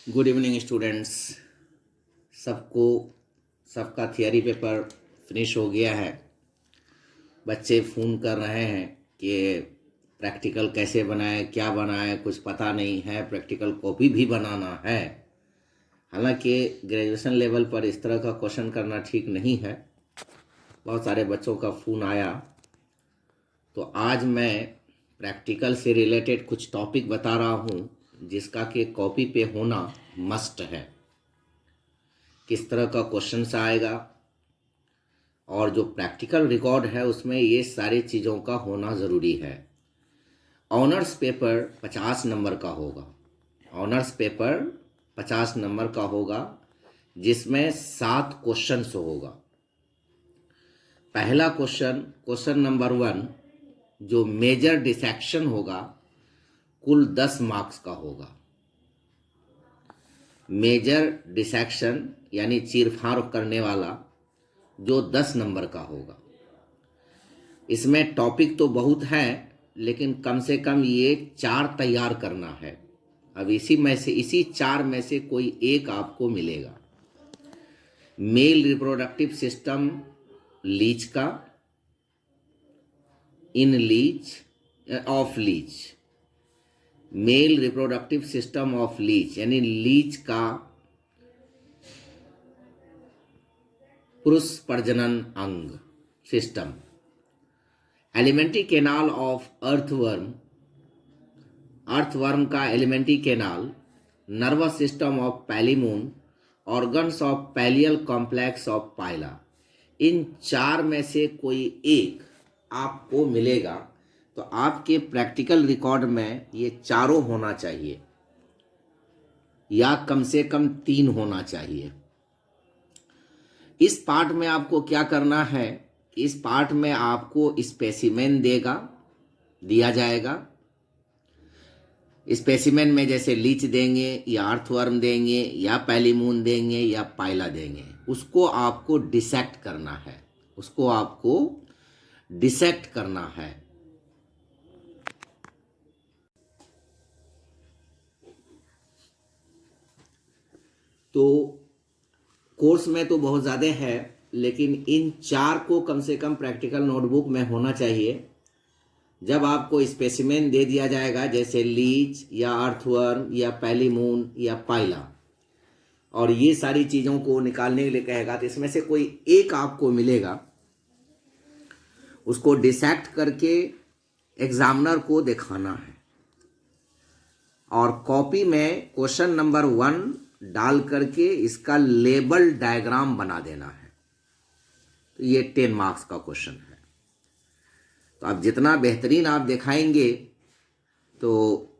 Good evening students. सबको सबका theory paper finish हो गया है। बच्चे फ़ोन कर रहे हैं कि प्रैक्टिकल कैसे बनाए, क्या बनाए, कुछ पता नहीं है। प्रैक्टिकल कॉपी भी बनाना है। हालांकि ग्रेजुएशन लेवल पर इस तरह का क्वेश्चन करना ठीक नहीं है। बहुत सारे बच्चों का फ़ोन आया, तो आज मैं प्रैक्टिकल से रिलेटेड कुछ टॉपिक बता रहा हूँ जिसका कि कॉपी पे होना मस्ट है। किस तरह का क्वेश्चंस आएगा और जो प्रैक्टिकल रिकॉर्ड है उसमें ये सारी चीज़ों का होना ज़रूरी है। ऑनर्स पेपर 50 नंबर का होगा। ऑनर्स पेपर 50 नंबर का होगा जिसमें 7 क्वेश्चंस होगा। पहला क्वेश्चन नंबर 1 जो मेजर डिसेक्शन होगा कुल 10 मार्क्स का होगा। मेजर डिसेक्शन यानी चीरफाड़ करने वाला जो 10 नंबर का होगा। इसमें टॉपिक तो बहुत है, लेकिन कम से कम ये 4 तैयार करना है। अब इसी 4 में से कोई एक आपको मिलेगा। मेल रिप्रोडक्टिव सिस्टम लीच का, in leech of leech, male reproductive system of leech यानी लीच का पुरुष प्रजनन अंग system. Alimentary canal of earthworm, earthworm का alimentary canal, nervous system of Palaemon, organs of pallial complex of Pila. इन 4 में से कोई एक आपको मिलेगा। तो आपके प्रैक्टिकल रिकॉर्ड में ये चारों होना चाहिए या कम से कम 3 होना चाहिए। इस पार्ट में आपको क्या करना है, इस पार्ट में आपको स्पेसिमेन दिया जाएगा। स्पेसिमेन में जैसे लीच देंगे या अर्थवर्म देंगे या पैलीमून देंगे या पाइला देंगे, उसको आपको डिसेक्ट करना है। तो कोर्स में तो बहुत ज़्यादा है, लेकिन इन 4 को कम से कम प्रैक्टिकल नोटबुक में होना चाहिए। जब आपको स्पेसिमेन दे दिया जाएगा जैसे लीच या अर्थवर्म या पैलीमून या पाइला, और ये सारी चीज़ों को निकालने के लिए कहेगा, तो इसमें से कोई एक आपको मिलेगा। उसको डिसेक्ट करके एग्जामिनर को दिखाना है और कॉपी में क्वेश्चन नंबर 1 डाल करके इसका लेबल डायग्राम बना देना है। तो ये 10 मार्क्स का क्वेश्चन है। तो आप जितना बेहतरीन आप दिखाएंगे तो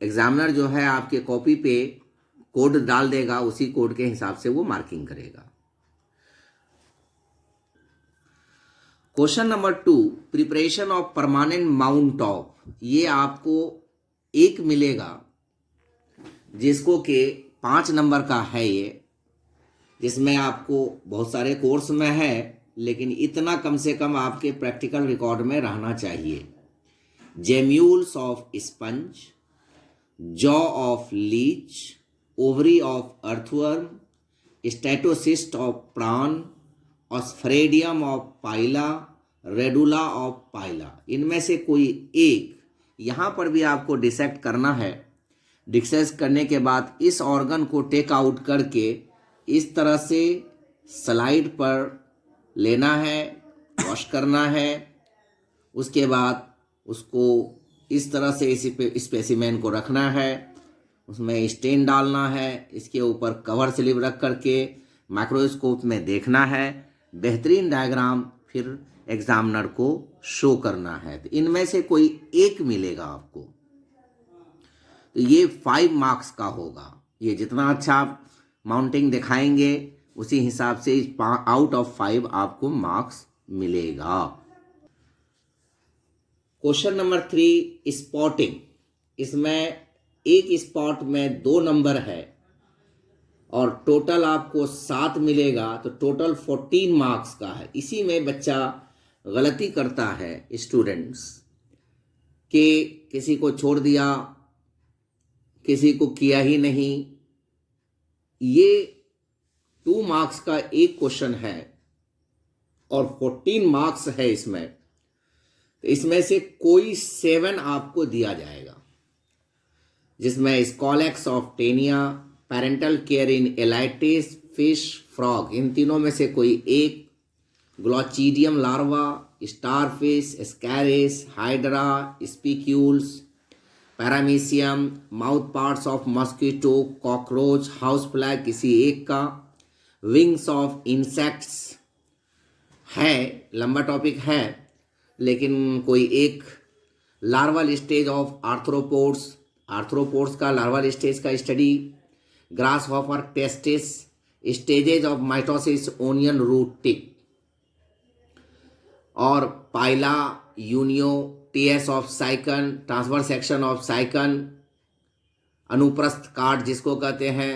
एग्जामिनर जो है आपके कॉपी पे कोड डाल देगा, उसी कोड के हिसाब से वो मार्किंग करेगा। Question number 2 preparation of permanent mount of, ये आपको एक मिलेगा जिसको कि 5 नंबर का है ये, जिसमें आपको बहुत सारे कोर्स में है, लेकिन इतना कम से कम आपके प्रैक्टिकल रिकॉर्ड में रहना चाहिए। Gemmules of sponge, jaw of leech, ovary of earthworm, statocyst of prawn, osphradium of Pila, radula of Pila. इनमें से कोई एक यहाँ पर भी आपको डिसेक्ट करना है। डिसेक्ट करने के बाद इस ऑर्गन को टेक आउट करके इस तरह से स्लाइड पर लेना है, वॉश करना है। उसके बाद उसको इस तरह से स्पेसिमेन को रखना है, उसमें स्टेन डालना है, इसके ऊपर कवर स्लिप रख करके माइक्रोस्कोप में देखना है, बेहतरीन डायग्राम फिर एग्जामिनर को शो करना है। तो इनमें से कोई एक मिलेगा आपको। तो ये 5 मार्क्स का होगा। ये जितना अच्छा आप माउंटिंग दिखाएंगे उसी हिसाब से आउट ऑफ 5 आपको मार्क्स मिलेगा। क्वेश्चन नंबर 3 स्पॉटिंग, इसमें एक स्पॉट में 2 नंबर है और टोटल आपको 7 मिलेगा, तो टोटल 14 मार्क्स का है। इसी में बच्चा गलती करता है स्टूडेंट्स कि किसी को छोड़ दिया, किसी को किया ही नहीं, ये 2 मार्क्स का एक क्वेश्चन है और 14 मार्क्स है इसमें। तो इसमें से कोई 7 आपको दिया जाएगा, जिसमें scolex of Taenia, parental care in Alytes, fish, frog, इन तीनों में से कोई एक, glochidium larva, starfish, Ascaris, hydra, spicules, paramecium, mouth parts of mosquito, cockroach, house fly किसी एक का, विंग्स ऑफ इंसेक्ट्स है, लंबा टॉपिक है लेकिन कोई एक, larval stage of arthropods, arthropods का लार्वल स्टेज का study, grasshopper testis, stages of mitosis onion root tip, और Pila Unio, TS of Sycon, transverse section of Sycon, अनुप्रस्थ काट जिसको कहते हैं,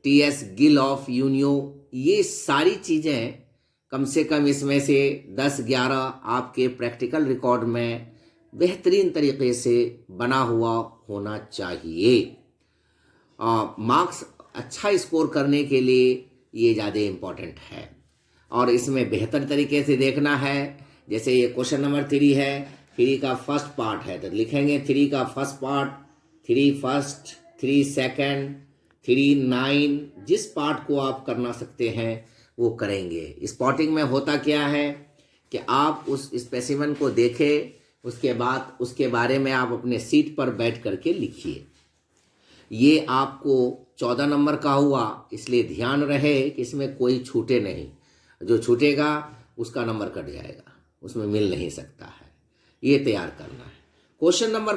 टीएस गिल ऑफ यूनियो। ये सारी चीज़ें कम से कम इसमें से 10-11 आपके प्रैक्टिकल रिकॉर्ड में बेहतरीन तरीके से बना हुआ होना चाहिए। मार्क्स अच्छा स्कोर करने के लिए ये ज़्यादा इम्पोर्टेंट है और इसमें बेहतर तरीके से देखना है। जैसे ये क्वेश्चन नंबर 3 है, 3 का फर्स्ट पार्ट है तो लिखेंगे 3 का फर्स्ट पार्ट, 3 फर्स्ट, 3 सेकेंड, 3 9, जिस पार्ट को आप करना सकते हैं वो करेंगे। स्पॉटिंग में होता क्या है कि आप उस स्पेसिमेन को देखें, उसके बाद उसके बारे में आप अपने सीट पर बैठ करके लिखिए। ये आपको 14 नंबर का हुआ, इसलिए ध्यान रहे कि इसमें कोई छूटे नहीं, जो छूटेगा उसका नंबर कट जाएगा, उसमें मिल नहीं सकता है, ये तैयार करना है। क्वेश्चन नंबर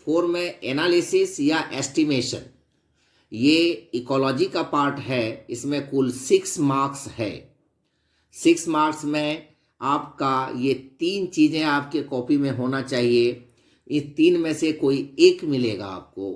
4 में एनालिसिस या एस्टिमेशन, ये इकोलॉजी का पार्ट है, इसमें कुल 6 मार्क्स है। 6 मार्क्स में आपका ये 3 चीज़ें आपके कॉपी में होना चाहिए। इस 3 में से कोई एक मिलेगा आपको।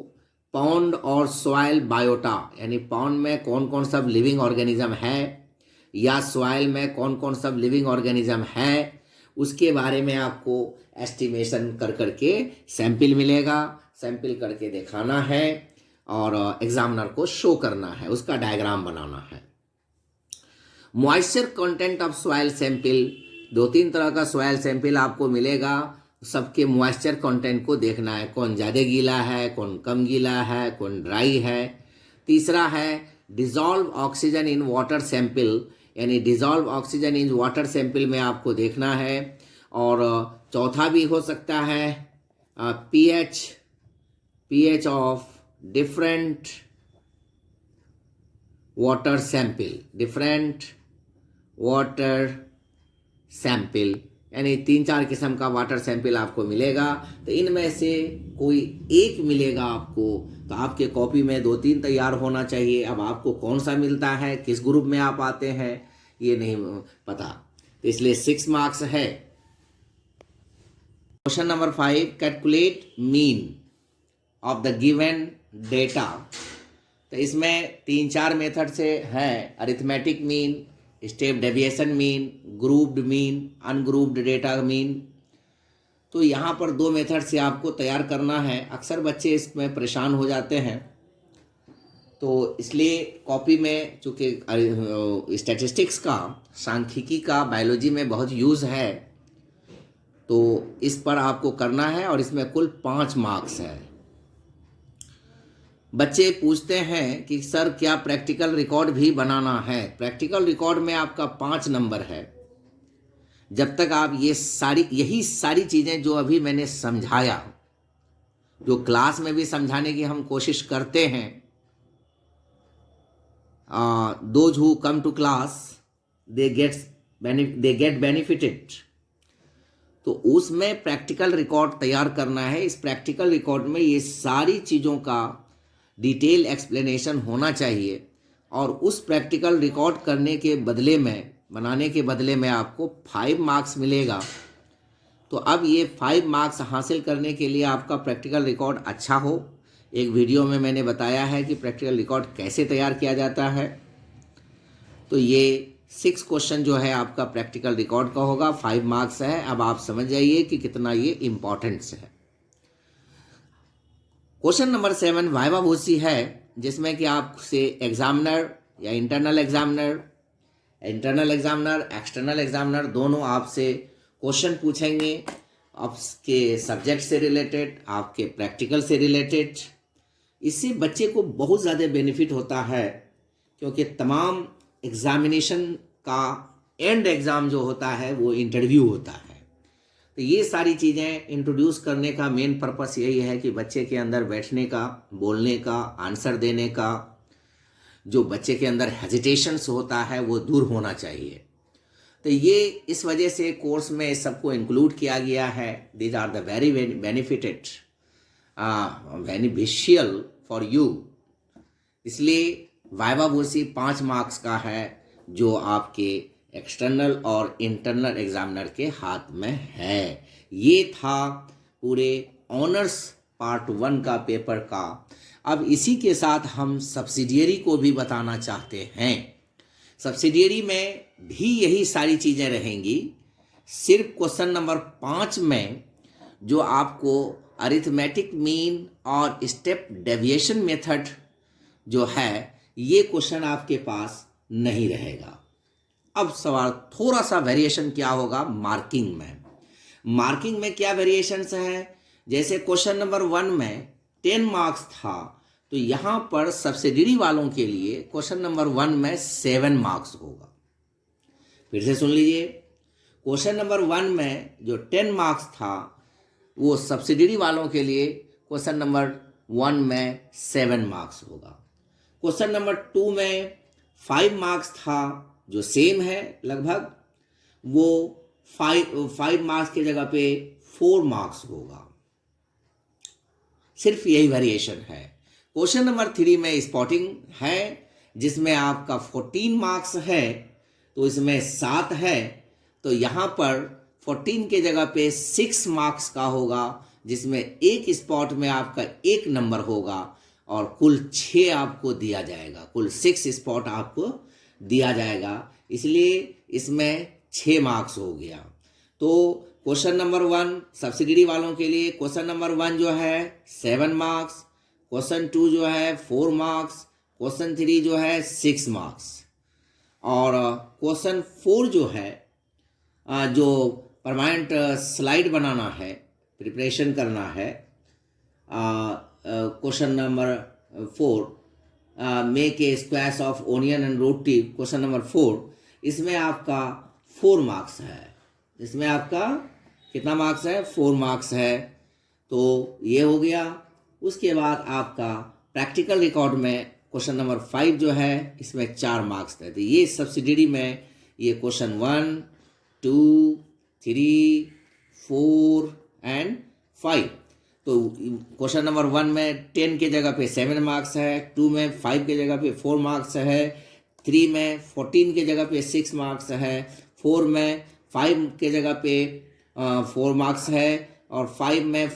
पॉन्ड और सॉइल बायोटा, यानी पॉन्ड में कौन कौन सब लिविंग ऑर्गेनिज्म है या सॉइल में कौन कौन सब लिविंग ऑर्गेनिज्म है, उसके बारे में आपको एस्टिमेशन कर करके सैंपल मिलेगा। सैंपल करके दिखाना है और एग्जामिनर को शो करना है, उसका डायग्राम बनाना है। Moisture content of soil sample, 2-3 तरह का सॉइल सैंपल आपको मिलेगा, सबके मॉइस्चर कंटेंट को देखना है, कौन ज़्यादा गीला है, कौन कम गीला है, कौन ड्राई है। तीसरा है dissolve oxygen in water sample, यानी dissolve oxygen in water sample में आपको देखना है। और चौथा भी हो सकता है pH of different water sample, यानी 3-4 किस्म का वाटर सैंपल आपको मिलेगा। तो इनमें से कोई एक मिलेगा आपको, तो आपके कॉपी में 2-3 तैयार होना चाहिए। अब आपको कौन सा मिलता है, किस ग्रुप में आप आते हैं, ये नहीं पता, तो इसलिए 6 मार्क्स है। Question number 5, calculate mean of the given data. तो इसमें 3-4 मेथड से हैं, arithmetic mean, step deviation mean, grouped mean, ungrouped data mean. तो यहाँ पर 2 मेथड से आपको तैयार करना है। अक्सर बच्चे इसमें परेशान हो जाते हैं, तो इसलिए कॉपी में चूँकि स्टैटिस्टिक्स का, सांख्यिकी का बायोलॉजी में बहुत यूज़ है, तो इस पर आपको करना है और इसमें कुल 5 मार्क्स है। बच्चे पूछते हैं कि सर क्या प्रैक्टिकल रिकॉर्ड भी बनाना है। प्रैक्टिकल रिकॉर्ड में आपका 5 नंबर है। जब तक आप यही सारी चीज़ें जो अभी मैंने समझाया, जो क्लास में भी समझाने की हम कोशिश करते हैं, those who come to class they get benefited, तो उसमें प्रैक्टिकल रिकॉर्ड तैयार करना है। इस प्रैक्टिकल रिकॉर्ड में ये सारी चीज़ों का डिटेल एक्सप्लेनेशन होना चाहिए और उस प्रैक्टिकल रिकॉर्ड बनाने के बदले में आपको 5 मार्क्स मिलेगा। तो अब ये 5 मार्क्स हासिल करने के लिए आपका प्रैक्टिकल रिकॉर्ड अच्छा हो। एक वीडियो में मैंने बताया है कि प्रैक्टिकल रिकॉर्ड कैसे तैयार किया जाता है। तो ये 6 क्वेश्चन जो है आपका प्रैक्टिकल रिकॉर्ड का होगा, 5 मार्क्स है। अब आप समझ जाइए कि कितना ये इम्पोर्टेंस है। क्वेश्चन नंबर 7 वाइवा भूसी है। जिसमें कि आपसे एग्जामिनर या इंटरनल एग्जामिनर, एक्सटर्नल एग्जामिनर दोनों आपसे क्वेश्चन पूछेंगे आपके सब्जेक्ट से रिलेटेड, आपके प्रैक्टिकल से रिलेटेड। इससे बच्चे को बहुत ज़्यादा बेनिफिट होता है, क्योंकि तमाम एग्जामिनेशन का एंड एग्ज़ाम जो होता है वो इंटरव्यू होता है। तो ये सारी चीज़ें इंट्रोड्यूस करने का मेन पर्पस यही है कि बच्चे के अंदर बैठने का, बोलने का, आंसर देने का जो बच्चे के अंदर हेजिटेशंस होता है वो दूर होना चाहिए। तो ये इस वजह से कोर्स में सबको इंक्लूड किया गया है। These are the very benefited beneficial for you. इसलिए वाइवा वोसी 5 मार्क्स का है जो आपके एक्सटर्नल और इंटरनल एग्जामिनर के हाथ में है। ये था पूरे ऑनर्स पार्ट 1 का पेपर का। अब इसी के साथ हम सब्सिडियरी को भी बताना चाहते हैं। सब्सिडियरी में भी यही सारी चीज़ें रहेंगी, सिर्फ क्वेश्चन नंबर 5 में जो आपको अरिथमेटिक मीन और स्टेप डेविएशन मेथड जो है ये क्वेश्चन आपके पास नहीं रहेगा। अब सवाल थोड़ा सा वेरिएशन क्या होगा मार्किंग में। मार्किंग में क्या वेरिएशंस है, जैसे क्वेश्चन नंबर 1 में 10 मार्क्स था, तो यहाँ पर सब्सिडियरी वालों के लिए क्वेश्चन नंबर 1 में 7 मार्क्स होगा। फिर से सुन लीजिए, क्वेश्चन नंबर 1 में जो 10 मार्क्स था वो सब्सिडियरी वालों के लिए क्वेश्चन नंबर 1 में 7 मार्क्स होगा। क्वेश्चन नंबर 2 में 5 मार्क्स था जो सेम है लगभग, वो 5 मार्क्स की जगह पे 4 मार्क्स होगा। सिर्फ यही वेरिएशन है। क्वेश्चन नंबर 3 में स्पॉटिंग है जिसमें आपका 14 मार्क्स है, तो इसमें 7 है, तो यहाँ पर 14 के जगह पे 6 मार्क्स का होगा, जिसमें एक स्पॉट में आपका 1 नंबर होगा और कुल 6 आपको दिया जाएगा, कुल 6 स्पॉट आपको दिया जाएगा, इसलिए इसमें 6 मार्क्स हो गया। तो क्वेश्चन नंबर 1 सब्सिडियरी वालों के लिए क्वेश्चन नंबर 1 जो है 7 मार्क्स, क्वेश्चन 2 जो है 4 मार्क्स, क्वेश्चन 3 जो है 6 मार्क्स, और क्वेश्चन 4 जो है जो परमानेंट स्लाइड बनाना है, प्रिपरेशन करना है, question number 4 make a squash of onion and roti, question number 4, इसमें आपका 4 मार्क्स है। इसमें आपका कितना मार्क्स है? 4 मार्क्स है। तो ये हो गया। उसके बाद आपका प्रैक्टिकल रिकॉर्ड में क्वेश्चन नंबर 5 जो है इसमें 4 मार्क्स थे। तो ये सब्सिडियरी में ये क्वेश्चन 1, 2, 3, 4 एंड 5। तो क्वेश्चन नंबर 1 में 10 के जगह पे 7 मार्क्स है, 2 में 5 के जगह पे 4 मार्क्स है, 3 में 14 के जगह पे 6 मार्क्स है, 4 में 5 के जगह पे 4 मार्क्स है, और 5 में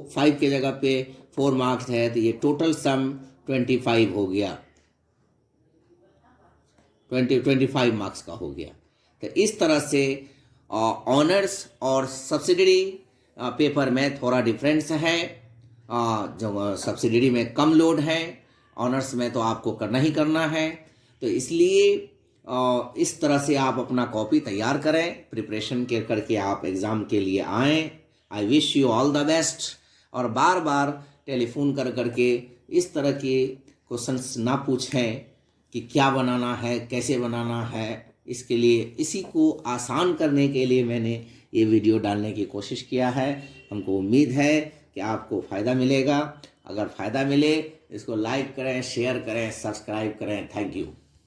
5 के जगह पे 4 मार्क्स है। तो ये टोटल सम 25 हो गया, 25 मार्क्स का हो गया। तो इस तरह से ऑनर्स और सब्सिडियरी पेपर में थोड़ा डिफरेंस है। जो सब्सिडियरी में कम लोड है, ऑनर्स में तो आपको करना ही करना है। तो इसलिए इस तरह से आप अपना कॉपी तैयार करें, प्रिपरेशन करके आप एग्ज़ाम के लिए आएँ। I wish you all the best. और बार बार टेलीफोन करके इस तरह के क्वेश्चंस ना पूछें कि क्या बनाना है, कैसे बनाना है। इसके लिए इसी को आसान करने के लिए मैंने ये वीडियो डालने की कोशिश किया है। हमको उम्मीद है कि आपको फ़ायदा मिलेगा। अगर फ़ायदा मिले इसको लाइक करें, शेयर करें, सब्सक्राइब करें। Thank you.